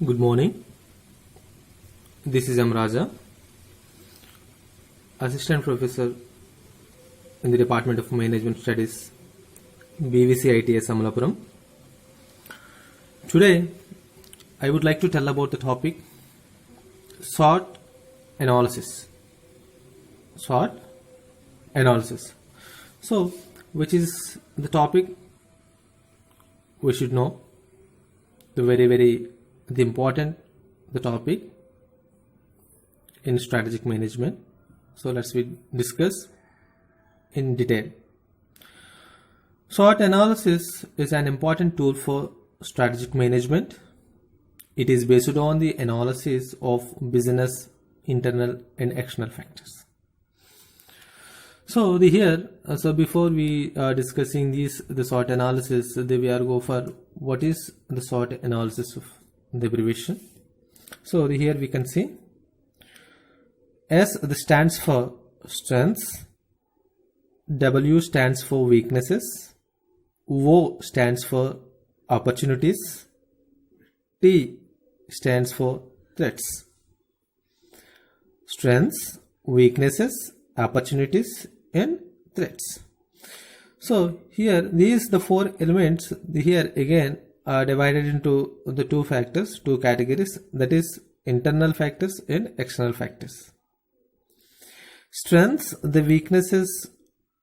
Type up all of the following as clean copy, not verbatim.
Good morning. This is Raja, Assistant Professor in the Department of Management Studies, Bvcits Amalapuram. Today, I would like to tell about the topic Swot Analysis. Swot Analysis. So, which is the topic we should know, the important topic in strategic management. So let's discuss in detail. SWOT analysis is an important tool for strategic management. It is based on the analysis of business internal and external factors. So before we discussing the SWOT analysis, we are go for what is the SWOT analysis of the abbreviation. So here we can see S stands for strengths, W stands for weaknesses, O stands for opportunities, T stands for threats. Strengths, weaknesses, opportunities and threats. So here the four elements here again are divided into the two categories, that is internal factors and external factors. Strengths, the weaknesses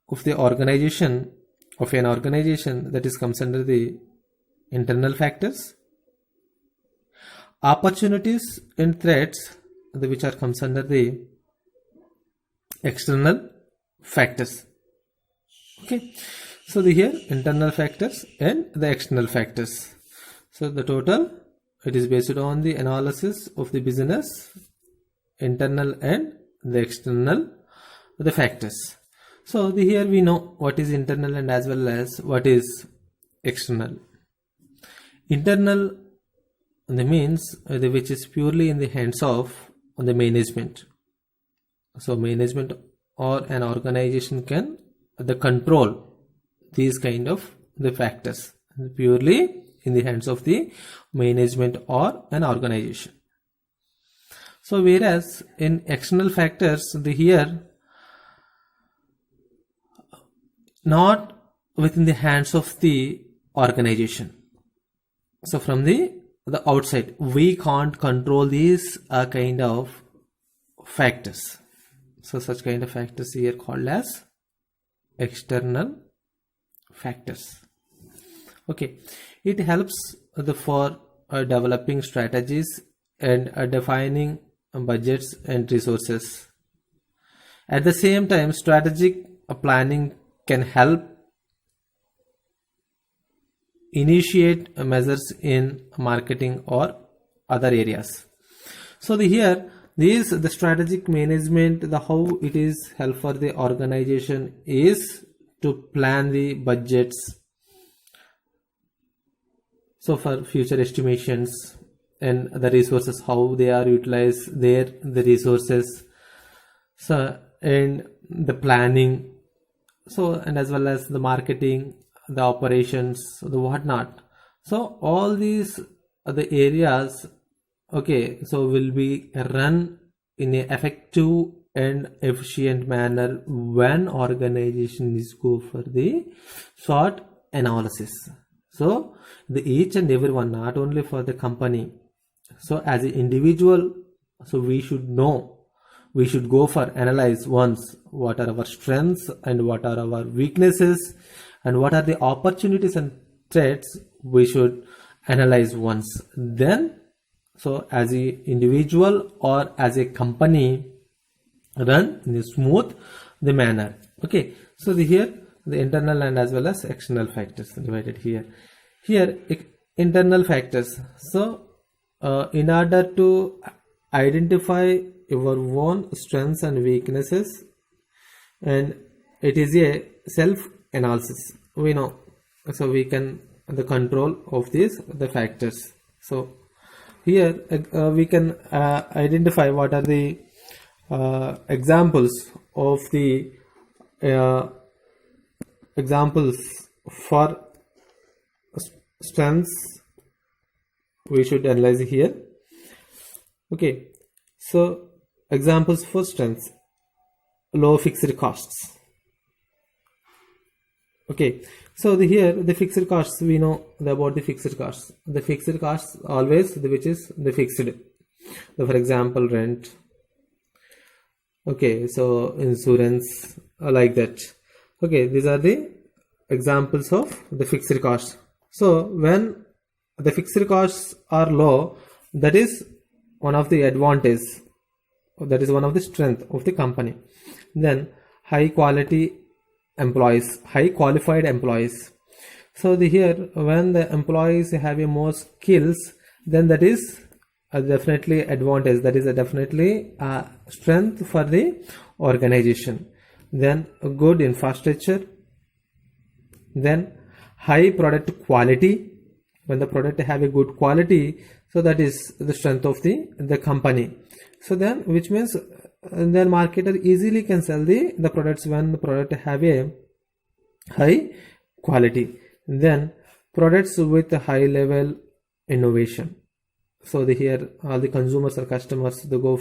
of an organization that is comes under the internal factors. Opportunities and threats, which are comes under the external factors. Okay, so here internal factors and the external factors. So the total, it is based on the analysis of the business internal and the external the factors. So here we know what is internal and as well as what is external. Internal means which is purely in the hands of the management. So management or an organization can control these kind of the factors purely in the hands of the management or an organization. So whereas in external factors, here not within the hands of the organization. So from the outside, we can't control these kind of factors. So such kind of factors here called as external factors. Okay, it helps for developing strategies and defining budgets and resources. At the same time, strategic planning can help initiate measures in marketing or other areas. So the strategic management, how it is help for the organization is to plan the budgets. So for future estimations and the resources, how they are utilized the resources. So and the planning. So and as well as the marketing, the operations, the whatnot. So all these are the areas. Okay, so will be run in an effective and efficient manner when organization is go for the SWOT analysis. So each and every one, not only for the company. So as an individual, so we should know, we should go for analyze once what are our strengths and what are our weaknesses and what are the opportunities and threats we should analyze once. Then so as an individual or as a company run in a smooth the manner. Okay, so here the internal and as well as external factors divided here. Here internal factors. So in order to identify your own strengths and weaknesses, and it is a self analysis, we know, so we can the control of these the factors. So here we can identify what are the examples of the examples for strengths we should analyze here. Okay, so examples for strengths: low fixed costs. Okay, so here the fixed costs, we know about the fixed costs. The fixed costs always which is the fixed. So for example, rent. Okay, so insurance, like that. Okay, these are the examples of the fixed costs. So when the fixed costs are low, that is one of the advantage, that is one of the strength of the company. Then high quality employees, high qualified employees. So here when the employees have more skills, then that is definitely advantage, that is definitely strength for the organization. Then a good infrastructure, then high product quality. When the product have a good quality, so that is the strength of the company. So then, which means then marketer easily can sell the products when the product have a high quality. Then products with a high level innovation. So here all the consumers or customers, they will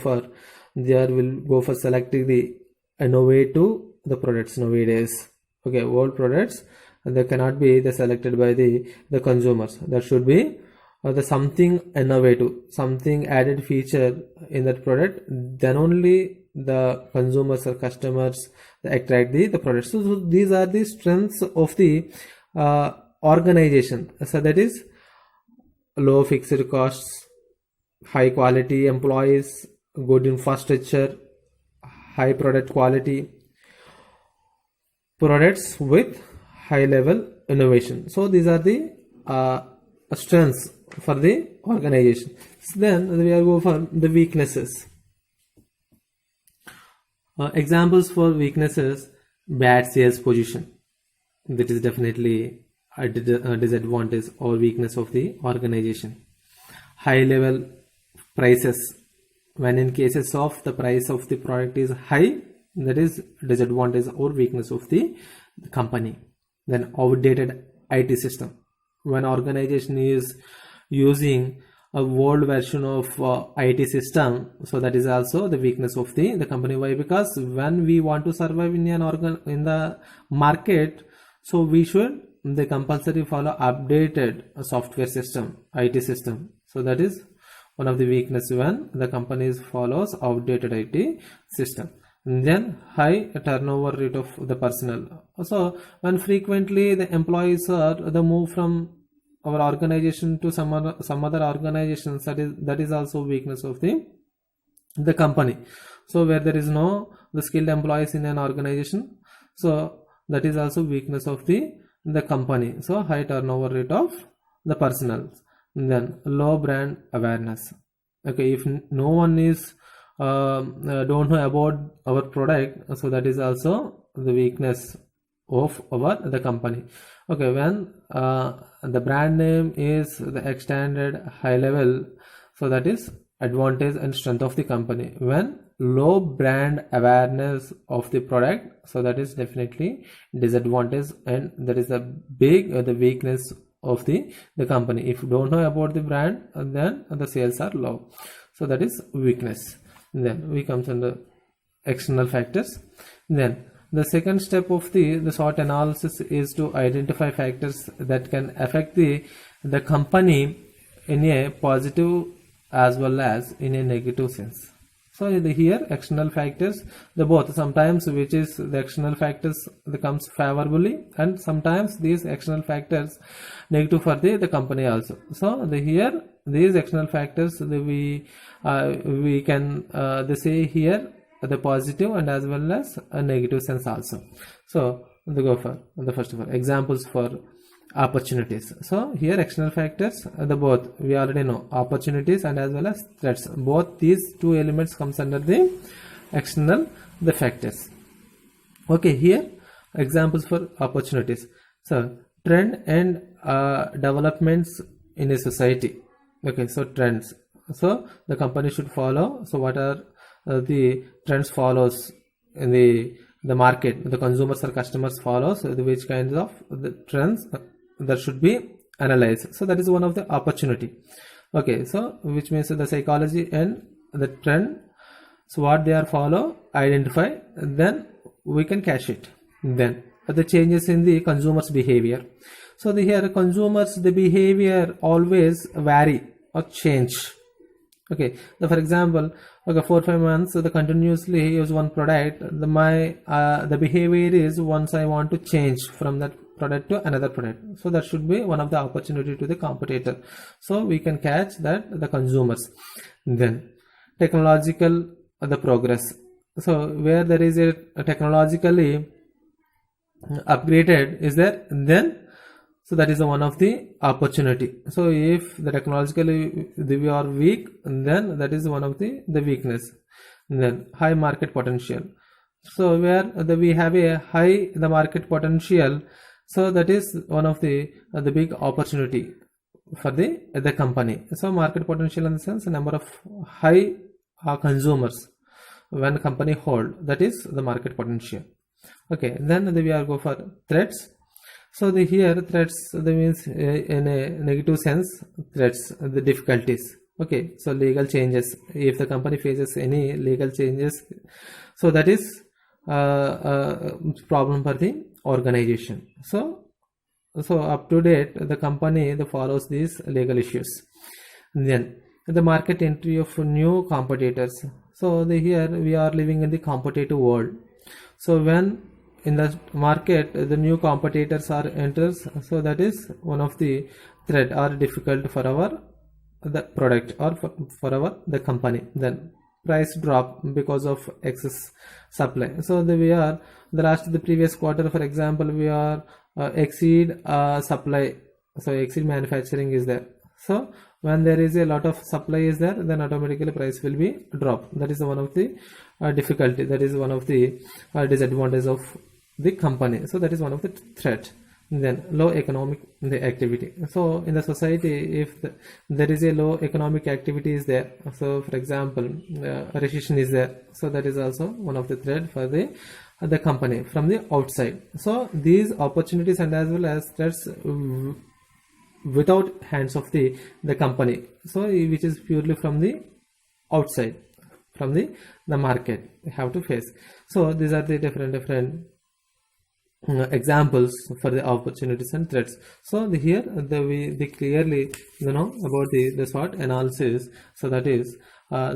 go for selecting the innovative the products nowadays. Okay, old products, they cannot be selected by the consumers. There should be the something innovative, something added feature in that product, then only the consumers or customers attract the products. So these are the strengths of the organization. So that is low fixed costs, high quality employees, good infrastructure, high product quality, products with high level innovation. So these are the strengths for the organization. So then we are going for the weaknesses. Examples for weaknesses: bad sales position, that is definitely a disadvantage or weakness of the organization. High level prices, when in cases of the price of the product is high, that is disadvantage or weakness of the company. Then outdated IT system, when organization is using a old version of IT system, so that is also the weakness of the company. Why? Because when we want to survive in in the market, so we should compulsory follow updated software system, IT system. So that is one of the weakness when the companies follows outdated IT system. And then high turnover rate of the personnel. So when frequently the employees are the move from our organization to some other organizations, that is also weakness of the company. So where there is no the skilled employees in an organization, so that is also weakness of the company. So high turnover rate of the personnel. And then low brand awareness. Okay, if no one is don't know about our product, so that is also the weakness of the company. Okay, when the brand name is the extended high level, so that is advantage and strength of the company. When low brand awareness of the product, so that is definitely disadvantage, and that is the big the weakness of the company. If you don't know about the brand, then the sales are low, so that is weakness. Then we comes under external factors. Then the second step of the SWOT analysis is to identify factors that can affect the company in a positive as well as in a negative sense. So here external factors, the both, sometimes which is the external factors that comes favorably, and sometimes these external factors negative for the company also. So here these external factors we can they say here the positive and as well as a negative sense also. So they go for the first of all examples for opportunities. So here external factors, the both we already know, opportunities and as well as threats, both these two elements comes under the external the factors. Okay, here examples for opportunities. So trend and developments in a society. Okay, so trends, so the company should follow. So what are the trends follows in the market, the consumers or customers follows, which kinds of the trends that should be analyzed. So that is one of the opportunity. Okay, so which means the psychology and the trend, so what they are follow, identify, then we can catch it. Then the changes in the consumers behavior. So the here consumers, the behavior always vary or change. Okay, so for example, okay, 4-5 months the continuously use one product, the behavior is once I want to change from that product to another product, so that should be one of the opportunity to the competitor, so we can catch that the consumers. Then technological the progress, so where there is a technologically upgraded is there, then so that is one of the opportunity. So if the technologically we are weak, then that is one of the weakness. Then high market potential, so where we have a high the market potential, so that is one of the big opportunity for the company. So market potential in the sense number of high consumers when company hold, that is the market potential. Okay, then we are go for threats. So the here threats, that means in a negative sense, threats, the difficulties. Okay, so legal changes, if the company faces any legal changes, so that is problem for the organization. So up to date the company follows these legal issues. Then the market entry of new competitors. So here we are living in the competitive world. So when in the market the new competitors are enters, so that is one of the threat or difficult for our the product or for our the company. Then price drop because of excess supply. So we are the previous quarter, for example, we are exceed supply, so exceed manufacturing is there. So when there is a lot of supply is there, then automatically price will be drop. That is one of the difficulty, that is one of the disadvantage of the company. So that is one of the threat. Then low economic activity. So in the society, if there is a low economic activity is there, so for example recession is there, so that is also one of the threat for the company from the outside. So these opportunities and as well as threats without hands of the company, so which is purely from the outside, from the market we have to face. So these are the different examples for the opportunities and threats. So here we clearly know about the SWOT analysis. So that is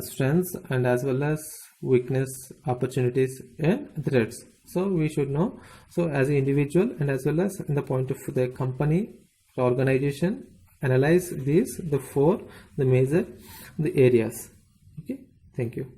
strengths and as well as weakness, opportunities and threats. So we should know, so as an individual and as well as in the point of the company, organization, analyze these the major areas. Okay, thank you.